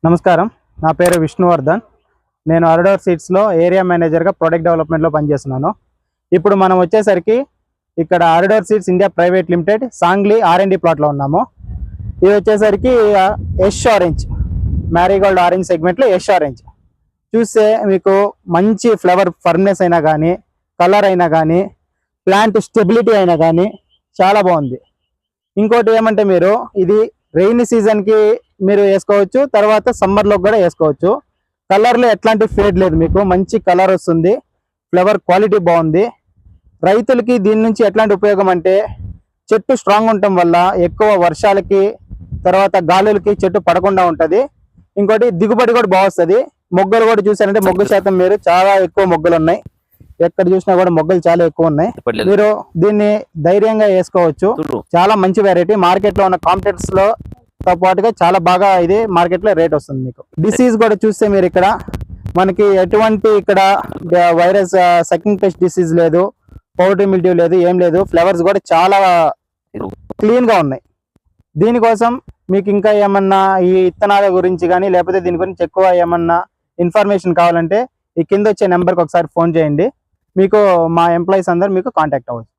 నమస్కారం, నా పేరు విష్ణువర్ధన్. నేను అరడోర్ సీడ్స్లో ఏరియా మేనేజర్గా ప్రొడక్ట్ డెవలప్మెంట్లో పనిచేస్తున్నాను. ఇప్పుడు మనం వచ్చేసరికి ఇక్కడ అరడోర్ seeds India private limited Sangli R&D ప్లాట్లో ఉన్నాము. ఇది వచ్చేసరికి యష్ ఆరెంజ్, మ్యారీగోల్డ్ ఆరెంజ్ సెగ్మెంట్లో యష్ ఆరెంజ్ చూస్తే మీకు మంచి ఫ్లవర్ ఫర్నెస్ అయినా కానీ, కలర్ అయినా కానీ, ప్లాంట్ స్టెబిలిటీ అయినా కానీ చాలా బాగుంది. ఇంకోటి ఏమంటే మీరు ఇది రెయినీ సీజన్కి మీరు వేసుకోవచ్చు, తర్వాత సమ్మర్లో కూడా వేసుకోవచ్చు. కలర్లో ఎట్లాంటి ఫేడ్ లేదు, మీకు మంచి కలర్ వస్తుంది, ఫ్లవర్ క్వాలిటీ బాగుంది. రైతులకి దీని నుంచి ఎట్లాంటి ఉపయోగం అంటే చెట్టు స్ట్రాంగ్ ఉండటం వల్ల ఎక్కువ వర్షాలకి తర్వాత గాలులకి చెట్టు పడకుండా ఉంటుంది. ఇంకోటి దిగుబడి కూడా బాగుస్తుంది. మొగ్గలు కూడా చూసారంటే మొగ్గ శాతం మీరు చాలా ఎక్కువ మొగ్గలు ఉన్నాయి, ఎక్కడ చూసినా కూడా మొగ్గలు చాలా ఎక్కువ ఉన్నాయి. మీరు దీన్ని ధైర్యంగా వేసుకోవచ్చు. చాలా మంచి వెరైటీ, మార్కెట్ లో ఉన్న కాంపిటేటర్స్ లో పాటుగా చాలా బాగా ఇది మార్కెట్ లో రేట్ వస్తుంది. మీకు డిసీజ్ కూడా చూస్తే మీరు ఇక్కడ మనకి ఎటువంటి ఇక్కడ వైరస్ సకింగ్ పెస్ట్ డిసీజ్ లేదు, పౌడర్ మిల్డ్యూ లేదు, ఏం లేదు. ఫ్లవర్స్ కూడా చాలా క్లీన్ గా ఉన్నాయి. దీనికోసం మీకు ఇంకా ఏమన్నా ఈ ఇత్తనాల గురించి కానీ లేకపోతే దీని గురించి ఎక్కువ ఏమన్నా ఇన్ఫర్మేషన్ కావాలంటే ఈ కింద వచ్చే నెంబర్కి ఒకసారి ఫోన్ చేయండి. మీకు మా ఎంప్లాయీస్ అందరు మీకు కాంటాక్ట్ అవ్వచ్చు.